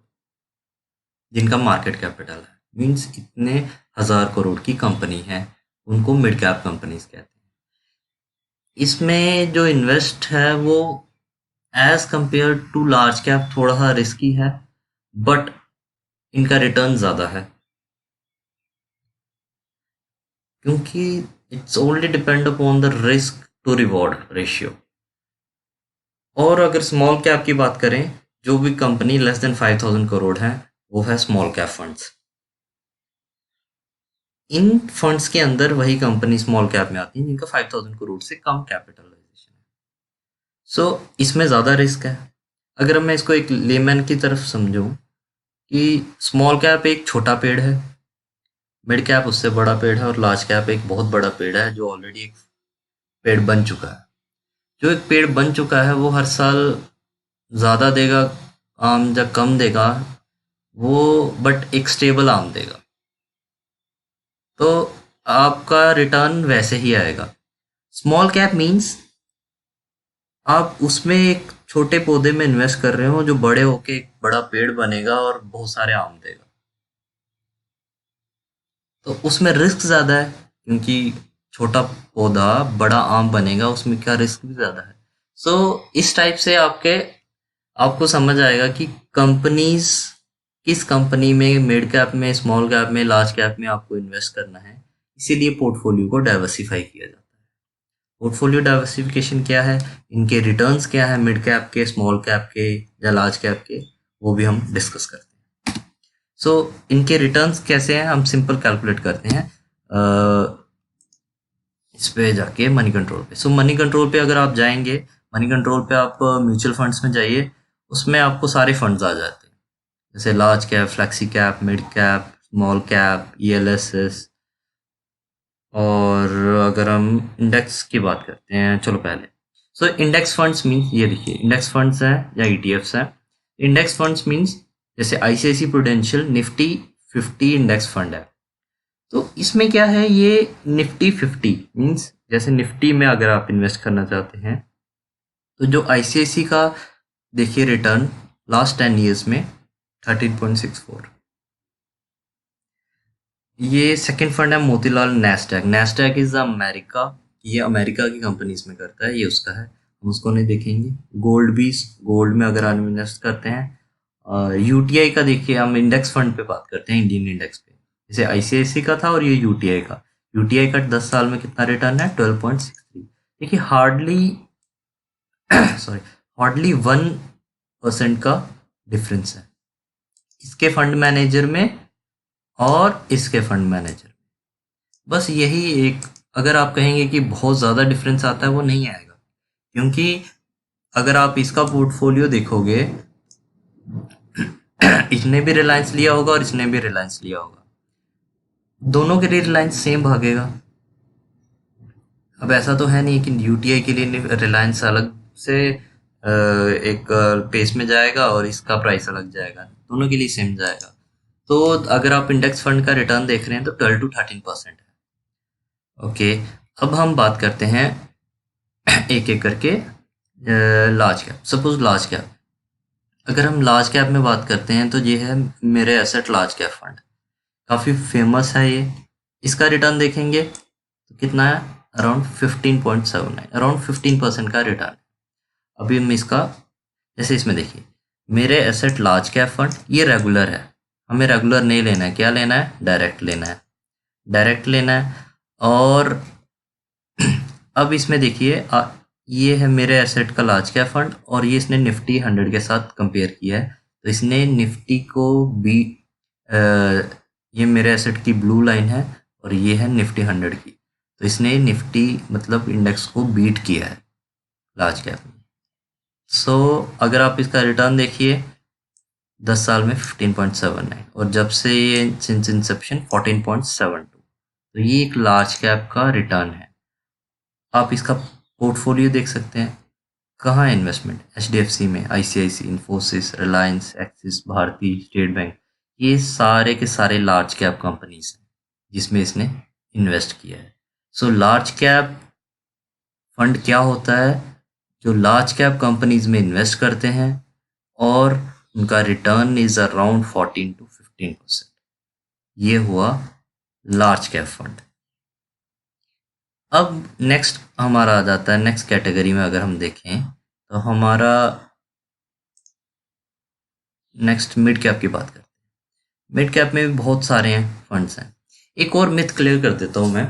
जिनका मार्केट कैपिटल है। मीन्स इतने हजार करोड़ की कंपनी है, उनको मिड कैप कंपनीज कहते हैं। इसमें जो इन्वेस्ट है वो as compare to large cap थोड़ा सा रिस्की है, बट इनका रिटर्न ज़्यादा है क्योंकि it's only depend upon the risk to reward ratio. और अगर स्मॉल कैप की बात करें, जो भी कंपनी लेस देन 5000 करोड़ है वो है स्मॉल कैप फंड्स। इन फंड्स के अंदर वही कंपनी स्मॉल कैप में आती है जिनका 5000 करोड़ से कम कैपिटलाइजेशन है। सो इसमें ज़्यादा रिस्क है। अगर मैं इसको एक लेमैन की तरफ समझूं कि स्मॉल कैप एक छोटा पेड़ है, मिड कैप उससे बड़ा पेड़ है और लार्ज कैप एक बहुत बड़ा पेड़ है जो ऑलरेडी एक पेड़ बन चुका है। जो एक पेड़ बन चुका है वो हर साल ज़्यादा देगा आम या कम देगा वो, बट एक स्टेबल आम देगा, तो आपका रिटर्न वैसे ही आएगा। स्मॉल कैप मीन्स आप उसमें एक छोटे पौधे में इन्वेस्ट कर रहे हो जो बड़े होके एक बड़ा पेड़ बनेगा और बहुत सारे आम देगा। तो उसमें रिस्क ज़्यादा है क्योंकि छोटा पौधा बड़ा आम बनेगा, उसमें क्या रिस्क भी ज़्यादा है। सो इस टाइप से आपको समझ आएगा कि कंपनीज किस कंपनी में, मिड कैप में, स्मॉल कैप में, लार्ज कैप में आपको इन्वेस्ट करना है। इसीलिए पोर्टफोलियो को डाइवर्सिफाई किया जाता है। पोर्टफोलियो डाइवर्सिफिकेशन क्या है, इनके रिटर्न्स क्या है मिड कैप के, स्मॉल कैप के या लार्ज कैप के, वो भी हम डिस्कस करते हैं। सो इनके रिटर्न्स कैसे हैं हम सिंपल कैलकुलेट करते हैं इस पे जाके मनी कंट्रोल पे। सो मनी कंट्रोल पे अगर आप जाएंगे, मनी कंट्रोल पे आप म्यूचुअल फंड्स में जाइए, उसमें आपको सारे फंड्स आ जाते हैं जैसे large cap, flexi cap, mid cap, small cap, ELSS। और अगर हम इंडेक्स की बात करते हैं, चलो पहले सो इंडेक्स फंड्स मीन्स ये देखिए इंडेक्स फंड्स है या ETFs है। इंडेक्स फंड्स मीन्स जैसे ICICI prudential Nifty 50 index fund है। तो इसमें क्या है, ये निफ्टी 50 मीन्स जैसे निफ्टी में अगर आप इन्वेस्ट करना चाहते हैं तो जो आईसीआईसी का देखिए रिटर्न लास्ट 10 ईयर्स में 13.64। ये सेकंड फंड है Motilal Nasdaq. Nasdaq is America, ये अमेरिका की कंपनीज में करता है, ये उसका है, हम उसको नहीं देखेंगे। गोल्ड भी, गोल्ड में अगर हम इन्वेस्ट करते हैं। यूटीआई का देखिए, हम इंडेक्स फंड पे बात करते हैं, इंडियन इंडेक्स पे, जैसे आईसीआईसी का था और ये यूटीआई का। यूटीआई का 10 साल में कितना रिटर्न है, 12.63। देखिए हार्डली सॉरी हार्डली 1% का डिफरेंस है इसके फंड मैनेजर में और इसके फंड मैनेजर में। बस यही एक, अगर आप कहेंगे कि बहुत ज़्यादा डिफरेंस आता है, वो नहीं आएगा, क्योंकि अगर आप इसका पोर्टफोलियो देखोगे इसने भी रिलायंस लिया होगा और इसने भी रिलायंस लिया होगा, दोनों के लिए रिलायंस सेम भागेगा। अब ऐसा तो है नहीं कि यूटीआई के लिए रिलायंस अलग से एक पेस में जाएगा और इसका प्राइस अलग जाएगा, दोनों के लिए सेम जाएगा। तो अगर आप इंडेक्स फंड का रिटर्न देख रहे हैं तो 12 to 13% है। ओके, अब हम बात करते हैं एक एक करके। Large cap, suppose large cap, अगर हम लार्ज कैप में बात करते हैं तो ये है मेरे एसेट लार्ज कैप फंड, काफ़ी फेमस है ये। इसका रिटर्न देखेंगे तो कितना है, अराउंड 15.79, अराउंड 15% का रिटर्न। अभी हम इसका, जैसे इसमें देखिए मेरे एसेट लार्ज कैप फंड, ये रेगुलर है, हमें रेगुलर नहीं लेना है, क्या लेना है, डायरेक्ट लेना है, डायरेक्ट लेना है। और अब इसमें देखिए ये है मेरे एसेट का लार्ज कैप फंड और ये इसने निफ्टी 100 के साथ कंपेयर किया है, तो इसने निफ्टी को भी ये मेरे एसेट की ब्लू लाइन है और ये है निफ्टी 100 की, तो इसने निफ्टी मतलब इंडेक्स को बीट किया है लार्ज कैप में। सो अगर आप इसका रिटर्न देखिए 10 साल में 15.79 और जब से ये सिंस इंसेप्शन 14.72, तो ये एक लार्ज कैप का रिटर्न है। आप इसका पोर्टफोलियो देख सकते हैं, कहाँ है इन्वेस्टमेंट, एचडीएफसी में, आईसीआईसी, इन्फोसिस, रिलायंस, एक्सिस, भारती, स्टेट बैंक, ये सारे के सारे लार्ज कैप कंपनीज हैं जिसमें इसने इन्वेस्ट किया है। सो लार्ज कैप फंड क्या होता है, जो लार्ज कैप कंपनीज में इन्वेस्ट करते हैं और उनका रिटर्न इज अराउंड 14 to 15%। ये हुआ लार्ज कैप फंड। अब नेक्स्ट हमारा आ जाता है, नेक्स्ट कैटेगरी में अगर हम देखें तो हमारा नेक्स्ट मिड कैप की बात करते हैं। मिड कैप में भी बहुत सारे हैं फंड्स हैं। एक और मिथ क्लियर कर देता हूँ मैं,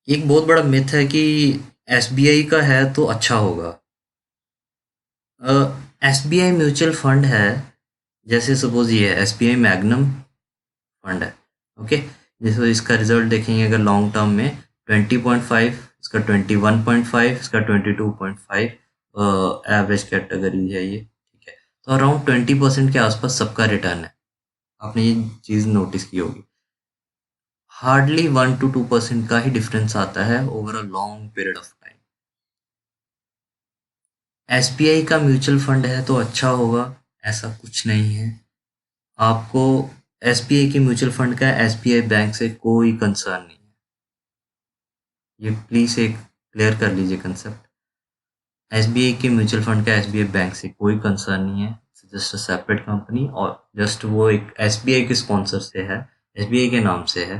एक बहुत बड़ा मिथ है कि एसबीआई का है तो अच्छा होगा। एसबीआई म्यूचुअल फंड है, जैसे सपोज ये है एसबीआई मैग्नम फंड है, ओके, जैसे इसका रिजल्ट देखेंगे अगर लॉन्ग टर्म में 20.5, इसका 21.5, इसका 22.5 एवरेज कैटेगरी है ये, ठीक है। तो अराउंड 20% के आसपास सबका रिटर्न है, आपने ये चीज़ नोटिस की होगी। हार्डली 1 to 2% का ही डिफरेंस आता है over a long period of time. SBI का म्यूचुअल फंड है तो अच्छा होगा, ऐसा कुछ नहीं है। आपको एसबीआई के म्यूचुअल फंड का एसबीआई बैंक से कोई कंसर्न नहीं है, ये प्लीज़ एक क्लियर कर लीजिए कंसेप्ट। एसबीआई के म्यूचुअल फंड का एसबीआई बैंक से कोई कंसर्न नहीं है, जस्ट अ सेपरेट कंपनी, और जस्ट वो एक एसबीआई के स्पॉन्सर से है, एसबीआई के नाम से है,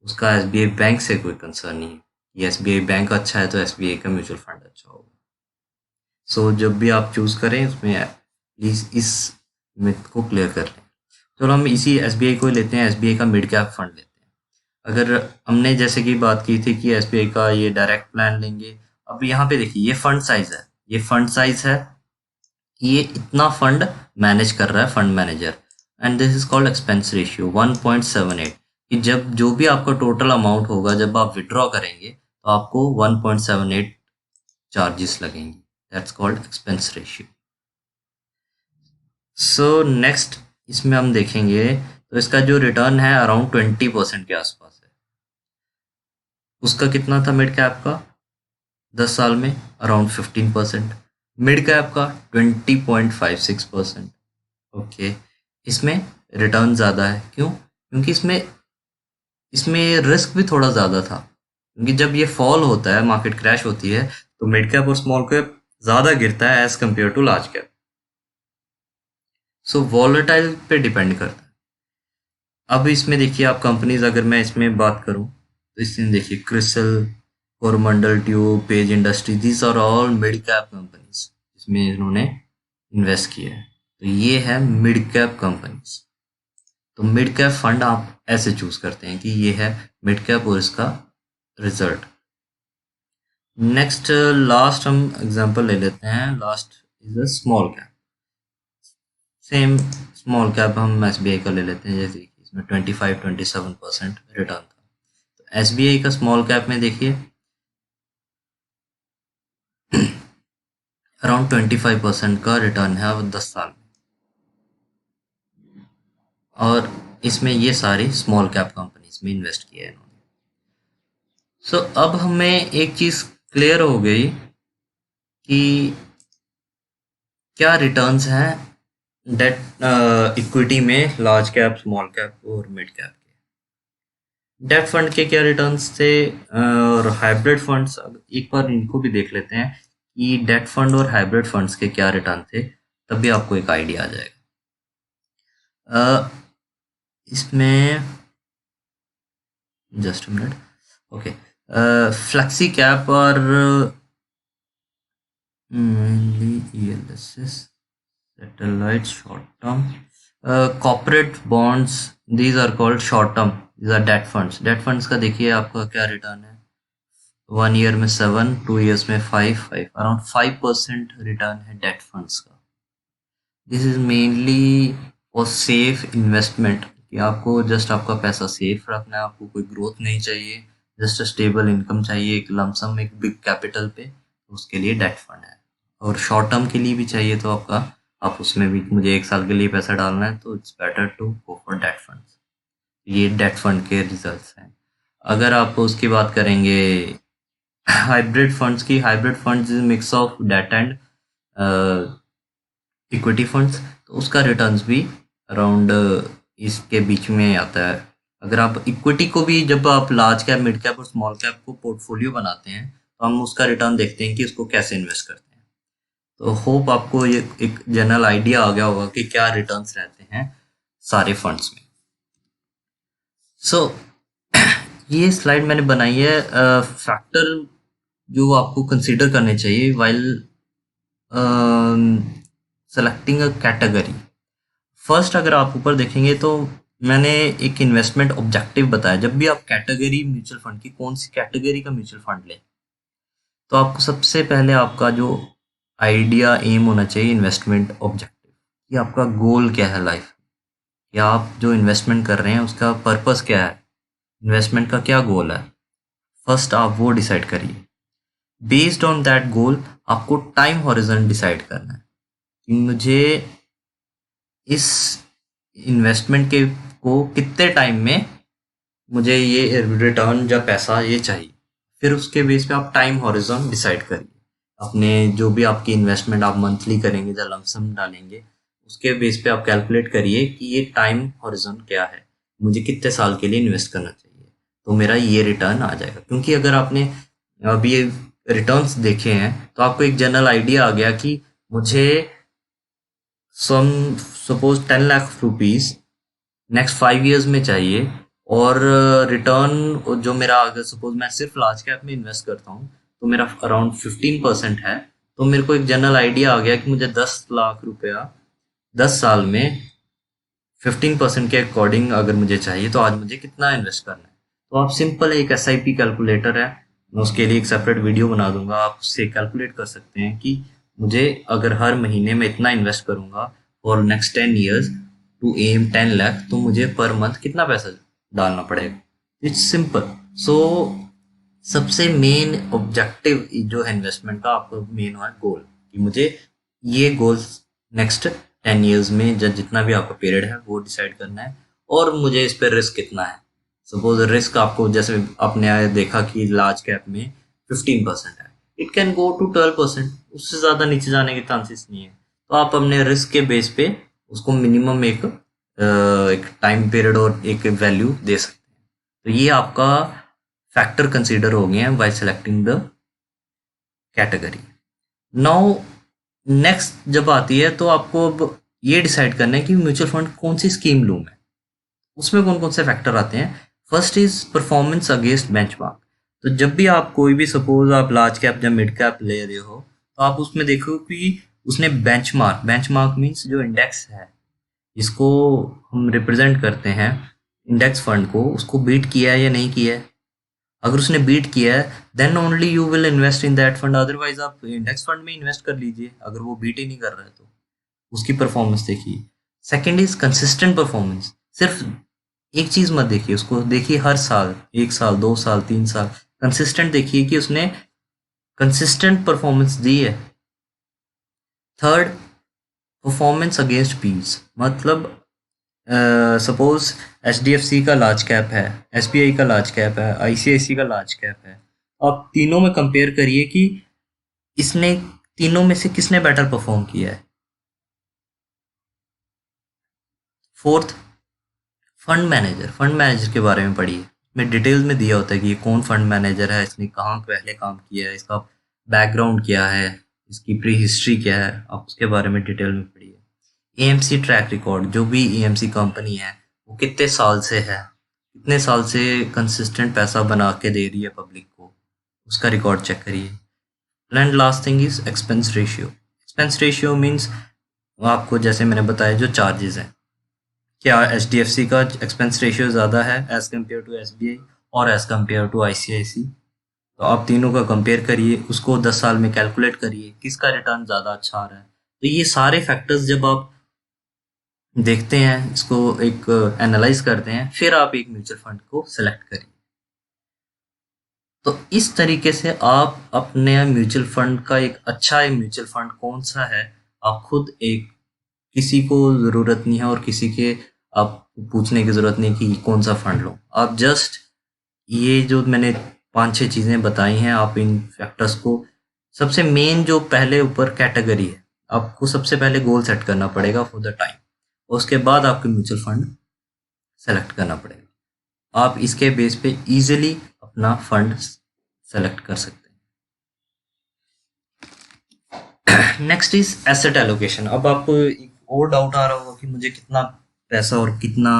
उसका एसबीआई बैंक से कोई कंसर्न नहीं है। ये एसबीआई बैंक अच्छा है तो एसबीआई का म्यूचुअल फंड अच्छा होगा। सो जब भी आप चूज़ करें उसमें प्लीज़ इस मिथ को क्लियर कर लें। चलो हम इसी एसबीआई को ही लेते हैं, एसबीआई का मिड कैप फंड लेते हैं। अगर हमने जैसे कि बात की थी कि एसबीआई का ये डायरेक्ट प्लान लेंगे, अब यहाँ पे देखिए ये फंड साइज है, ये फंड साइज है, ये इतना फंड मैनेज कर रहा है fund manager, and this is called expense ratio 1.78, कि जब जो भी आपका टोटल अमाउंट होगा जब आप विड्रॉ करेंगे तो आपको 1.78 चार्जेस लगेंगे, that's called expense ratio. So next इसमें हम देखेंगे तो इसका जो रिटर्न है अराउंड 20% के आसपास है। उसका कितना था मिड कैप का 10 साल में, अराउंड 15%। मिड कैप का 20.56%। ओके, इसमें रिटर्न ज़्यादा है। क्यों? क्योंकि इसमें इसमें रिस्क भी थोड़ा ज़्यादा था, क्योंकि जब ये फॉल होता है, मार्केट क्रैश होती है, तो मिड कैप और स्मॉल कैप ज़्यादा गिरता है as compare to large cap. So volatile पे डिपेंड करता है। अब इसमें देखिए आप कंपनीज, अगर मैं इसमें बात करूं तो इसमें देखिए CRISIL, Coromandel tube, Page industry, these are all mid cap companies, इसमें इन्होंने इन्वेस्ट किया है। तो ये है मिड कैप कंपनीज। तो मिड कैप फंड आप ऐसे चूज करते हैं कि ये है मिड कैप और इसका रिजल्ट। नेक्स्ट लास्ट हम एग्जांपल ले लेते हैं। Last is a small cap. Same small cap हम एसबीआई का ले लेते हैं, जैसे कि इसमें 25-27% रिटर्न था। तो एसबीआई का स्मॉल कैप में देखिए अराउंड 25% का रिटर्न है अब 10 साल में। और इसमें ये सारी स्मॉल कैप कंपनीज में इन्वेस्ट किया है इन्होंने। सो अब हमें एक चीज क्लियर हो गई कि क्या रिटर्न्स हैं डेट इक्विटी में, लार्ज कैप, स्मॉल कैप और मिड कैप के। डेट फंड के क्या रिटर्न्स थे और हाइब्रिड फंड्स, एक बार इनको भी देख लेते हैं कि डेट फंड और हाइब्रिड फंड्स के क्या रिटर्न थे, तब भी आपको एक आइडिया आ जाएगा। इसमें just minute. Okay, flexi cap और mainly ELSS, satellite, short term, corporate bonds, these are called short term, these are debt funds. debt funds का देखिए आपका क्या रिटर्न है, 1 ईयर में 7, 2 ईयर्स में 5, अराउंड 5% रिटर्न है डेट फंड्स का। This is mainly for safe investment, कि आपको जस्ट आपका पैसा सेफ रखना है, आपको कोई ग्रोथ नहीं चाहिए, जस्ट स्टेबल इनकम चाहिए, एक लमसम, एक बिग कैपिटल पे, उसके लिए डेट फंड है। और शॉर्ट टर्म के लिए भी चाहिए तो आप उसमें भी, मुझे 1 साल के लिए पैसा डालना है तो it's better to go for debt funds. ये डेट फंड के रिजल्ट्स हैं। अगर आप उसकी बात करेंगे हाइब्रिड फंड्स की, hybrid funds is mix of debt and equity funds, तो उसका रिटर्न्स भी अराउंड इसके बीच में आता है। अगर आप इक्विटी को भी, जब आप लार्ज कैप, मिड कैप और स्मॉल कैप को पोर्टफोलियो बनाते हैं, तो हम उसका रिटर्न देखते हैं कि उसको कैसे इन्वेस्ट करते हैं। तो होप आपको ये एक जनरल आइडिया आ गया होगा कि क्या रिटर्न्स रहते हैं सारे फंड्स में। सो ये स्लाइड मैंने बनाई है फैक्टर जो आपको कंसीडर करने चाहिए while selecting a category. First अगर आप ऊपर देखेंगे तो मैंने एक इन्वेस्टमेंट ऑब्जेक्टिव बताया। जब भी आप कैटेगरी म्यूचुअल फंड की, कौन सी कैटेगरी का म्यूचुअल फंड लें, तो आपको सबसे पहले आपका जो आइडिया, एम होना चाहिए इन्वेस्टमेंट ऑब्जेक्टिव, कि आपका गोल क्या है लाइफ, या आप जो इन्वेस्टमेंट कर रहे हैं उसका पर्पस क्या है, इन्वेस्टमेंट का क्या गोल है। फर्स्ट आप वो डिसाइड करिए। बेस्ड ऑन दैट गोल आपको टाइम हॉरिजन डिसाइड करना है कि मुझे इस इन्वेस्टमेंट के को कितने टाइम में मुझे ये रिटर्न या पैसा ये चाहिए। फिर उसके बेस पे आप टाइम हॉरिजॉन डिसाइड करिए। अपने जो भी आपकी इन्वेस्टमेंट आप मंथली करेंगे या लमसम डालेंगे, उसके बेस पे आप कैलकुलेट करिए कि ये टाइम हॉरिजॉन क्या है, मुझे कितने साल के लिए इन्वेस्ट करना चाहिए, तो मेरा ये रिटर्न आ जाएगा। क्योंकि अगर आपने अभी रिटर्न्स देखे हैं तो आपको एक जनरल आइडिया आ गया कि मुझे some suppose 10 lakh rupees next 5 years में चाहिए, और रिटर्न जो मेरा, अगर सपोज मैं सिर्फ लार्ज कैप में इन्वेस्ट करता हूँ तो मेरा अराउंड 15% है, तो मेरे को एक जनरल आइडिया आ गया कि मुझे 10 लाख रुपया 10 साल में 15% के अकॉर्डिंग अगर मुझे चाहिए, तो आज मुझे कितना इन्वेस्ट करना है। तो आप सिंपल एक SIP कैलकुलेटर है, मैं उसके लिए एक सेपरेट वीडियो बना दूंगा, आप उससे कैलकुलेट कर सकते हैं कि मुझे अगर हर महीने में इतना इन्वेस्ट करूंगा for next 10 years to aim 10 lakh, तो मुझे पर मंथ कितना पैसा डालना पड़ेगा। It's simple. सो सबसे मेन ऑब्जेक्टिव जो है इन्वेस्टमेंट का, आपका मेन है गोल, कि मुझे ये गोल्स नेक्स्ट 10 ईयर्स में जितना भी आपका पीरियड है वो डिसाइड करना है, और मुझे इस पर रिस्क कितना है। सपोज रिस्क आपको, जैसे आपने देखा कि लार्ज कैप में 15% है, इट कैन गो टू 12%, उससे ज़्यादा नीचे जाने के चांसेस नहीं है। तो आप अपने रिस्क के बेस पे उसको मिनिमम एक एक टाइम पीरियड और एक वैल्यू दे सकते हैं। तो ये आपका फैक्टर कंसीडर हो गए हैं bye selecting the category. Now next जब आती है तो आपको अब ये डिसाइड करना है कि म्यूचुअल फंड कौन सी स्कीम लूँ मैं। उसमें कौन कौन से फैक्टर आते हैं। First is performance against benchmark. तो जब भी आप कोई भी सपोज आप लार्ज कैप या मिड कैप ले रहे हो तो आप उसमें देखो कि उसने बेंचमार्क मीन्स जो इंडेक्स है जिसको हम रिप्रेजेंट करते हैं इंडेक्स फंड को, उसको बीट किया है या नहीं किया है। अगर उसने बीट किया है then only you will invest in that fund, otherwise आप इंडेक्स फंड में इन्वेस्ट कर लीजिए अगर वो बीट ही नहीं कर रहा है तो। उसकी परफॉर्मेंस देखिए। Second is consistent performance. सिर्फ एक चीज मत देखिए, उसको देखिए हर साल, 1 साल 2 साल 3 साल कंसिस्टेंट देखिए कि उसने कंसिस्टेंट परफॉर्मेंस दी है। Third, performance against peers. मतलब सपोज HDFC का लार्ज कैप है, SBI का लार्ज कैप है, ICICI का लार्ज कैप है। आप तीनों में कंपेयर करिए कि इसने तीनों में से किसने बेटर परफॉर्म किया है। फोर्थ, फंड मैनेजर के बारे में पढ़िए। में डिटेल में दिया होता है कि ये कौन फंड मैनेजर है, इसने कहाँ पहले काम किया है, इसका बैकग्राउंड क्या है, इसकी प्री हिस्ट्री क्या है, आप उसके बारे में डिटेल में पढ़िए। AMC ट्रैक रिकॉर्ड, जो भी AMC कंपनी है वो कितने साल से है, कितने साल से कंसिस्टेंट पैसा बना के दे रही है पब्लिक को, उसका रिकॉर्ड चेक करिए। And last thing is expense ratio means आपको जैसे मैंने बताया जो चार्जेस हैं, क्या HDFC का एक्सपेंस रेशियो ज़्यादा है एज कम्पेयर टू SBI और एज कम्पेयर टू ICICI। तो आप तीनों का कंपेयर करिए, उसको 10 साल में कैलकुलेट करिए किसका रिटर्न ज़्यादा अच्छा आ रहा है। तो ये सारे फैक्टर्स जब आप देखते हैं, इसको एक एनालाइज करते हैं, फिर आप एक म्यूचुअल फंड को सेलेक्ट करिए। तो इस तरीके से आप अपने म्यूचुअल फंड का एक अच्छा म्यूचुअल फंड कौन सा है, आप खुद एक, किसी को ज़रूरत नहीं है और किसी के आप पूछने की ज़रूरत नहीं कि कौन सा फंड लो। आप जस्ट ये जो मैंने 5-6 चीज़ें बताई हैं, आप इन फैक्टर्स को, सबसे मेन जो पहले ऊपर कैटेगरी है, आपको सबसे पहले गोल सेट करना पड़ेगा फॉर द टाइम, उसके बाद आपको म्यूचुअल फंड सेलेक्ट करना पड़ेगा। आप इसके बेस पे इजीली अपना फंड सेलेक्ट कर सकते हैं। Next is asset allocation. अब आपको एक और डाउट आ रहा होगा कि मुझे कितना पैसा और कितना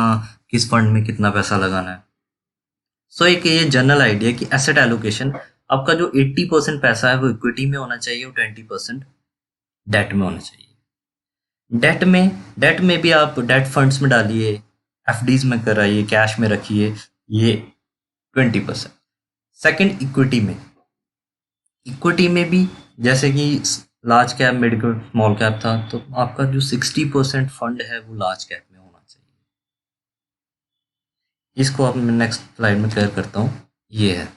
किस फंड में कितना पैसा लगाना है। सो एक ये जनरल आइडिया कि एसेट एलोकेशन, आपका जो 80% पैसा है वो इक्विटी में होना चाहिए और 20% डेट में होना चाहिए। डेट में भी आप डेट फंड्स में डालिए, FDs में कराइए, कैश में रखिए, ये 20%। सेकंड, इक्विटी में भी जैसे कि large cap, mid cap, small cap था, तो आपका जो 60% फंड है वो लार्ज कैप में होना चाहिए। इसको आप मैं नेक्स्ट स्लाइड में क्लियर करता हूँ, ये है।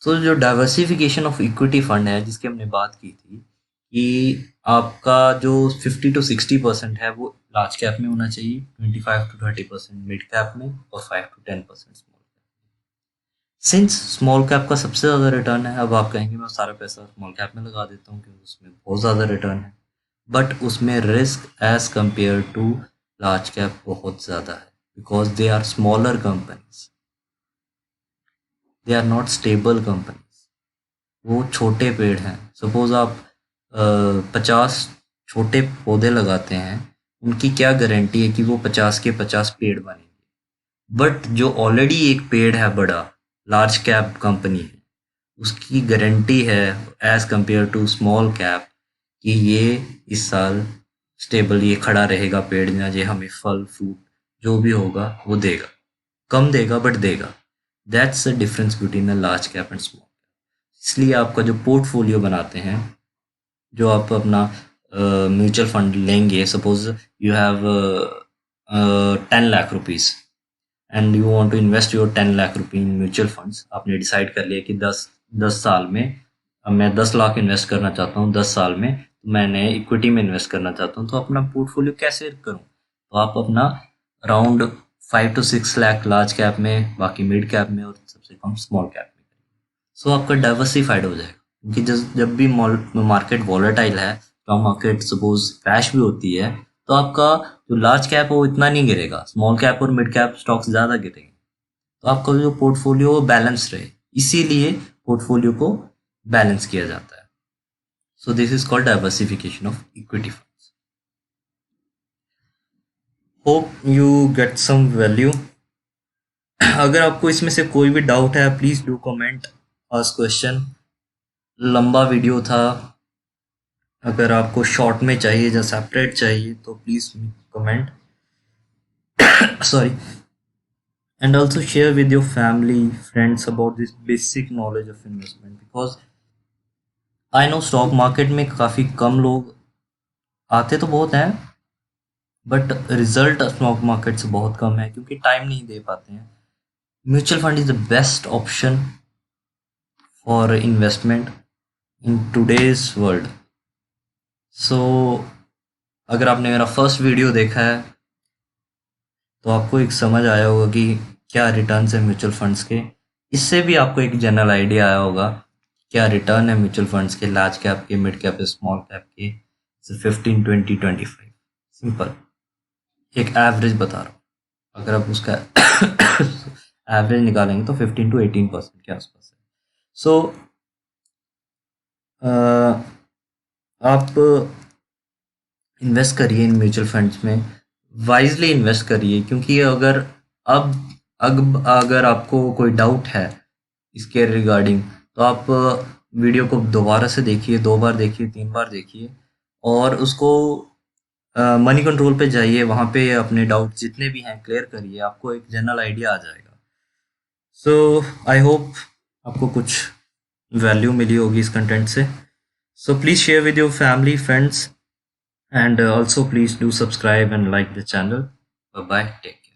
तो जो डाइवर्सिफिकेशन ऑफ इक्विटी फंड है जिसकी हमने बात की थी कि आपका जो 50 to 60% है वो लार्ज कैप में होना चाहिए, 25 to 30% मिड कैप में और 5 to 10% small cap. Since small cap का सबसे ज़्यादा रिटर्न है, अब आप कहेंगे मैं सारा पैसा स्मॉल कैप में लगा देता हूँ क्योंकि उसमें बहुत ज़्यादा रिटर्न है, बट उसमें risk as compare to large cap बहुत ज़्यादा है, because they are smaller companies, they are not stable companies. वो छोटे पेड़ हैं। सपोज आप 50 छोटे पौधे लगाते हैं, उनकी क्या गारंटी है कि वो 50 के 50 पेड़ बनेंगे। बट जो ऑलरेडी एक पेड़ है बड़ा, लार्ज कैप कंपनी है, उसकी गारंटी है as compare to small cap कि ये इस साल स्टेबल ये खड़ा रहेगा पेड़, या ये हमें फल फ्रूट जो भी होगा वो देगा, कम देगा बट देगा। That's the difference between a large cap and small. इसलिए आपका जो पोर्टफोलियो बनाते हैं, जो आप अपना म्यूचुअल फंड लेंगे, suppose you have 10 lakh rupees and you want to invest your 10 lakh rupee in mutual funds. आपने डिसाइड कर लिया कि दस साल में अब मैं 10 लाख इन्वेस्ट करना चाहता हूँ, 10 साल में तो मैंने इक्विटी में इन्वेस्ट करना चाहता हूँ, तो अपना पोर्टफोलियो कैसे करूँ। तो आप अपना around 5 to 6 lakh large cap में, बाकी मिड कैप में और सबसे कम स्मॉल कैप में। सो आपका डाइवर्सिफाइड हो जाएगा, क्योंकि जब भी मार्केट वॉलेटाइल है, स्टॉक मार्केट सपोज क्रैश भी होती है, तो आपका जो लार्ज कैप है वो इतना नहीं गिरेगा, स्मॉल कैप और मिड कैप स्टॉक्स ज़्यादा गिरेंगे। तो आपका जो पोर्टफोलियो वो बैलेंस रहे, इसीलिए पोर्टफोलियो को बैलेंस किया जाता है। So this is called diversification of equity funds. Hope you get some value. अगर आपको इसमें से कोई भी डाउट है please do comment, ask question. लंबा वीडियो था, अगर आपको शॉर्ट में चाहिए या सेपरेट चाहिए तो please comment, sorry, and also share with your family friends about this basic knowledge of investment, because I know stock market में काफ़ी कम लोग आते तो बहुत हैं, बट रिजल्ट स्टॉक मार्केट से बहुत कम है क्योंकि टाइम नहीं दे पाते हैं। Mutual fund is the best option for investment in today's world. So अगर आपने मेरा फर्स्ट वीडियो देखा है तो आपको एक समझ आया होगा कि क्या रिटर्न्स है म्यूचुअल फंड्स के। इससे भी आपको एक जनरल आइडिया आया होगा क्या रिटर्न है म्यूचुअल फंड्स के, लार्ज कैप के, मिड कैप के, स्मॉल कैप के, 15, 20, 25। सिंपल एक एवरेज बता रहा हूँ, अगर आप उसका एवरेज निकालेंगे तो 15 to 18% के आसपास है। सो आप इन्वेस्ट करिए इन म्यूचुअल फंड्स में, वाइजली इन्वेस्ट करिए, क्योंकि अगर आपको कोई डाउट है इसके रिगार्डिंग तो आप वीडियो को दोबारा से देखिए, 2 बार देखिए, 3 बार देखिए, और उसको मनी कंट्रोल पे जाइए, वहाँ पे अपने डाउट जितने भी हैं क्लियर करिए, आपको एक जनरल आइडिया आ जाएगा। सो आई होप आपको कुछ वैल्यू मिली होगी इस कंटेंट से। So please share with your family friends, and also please do subscribe and like the channel. Bye bye, take care.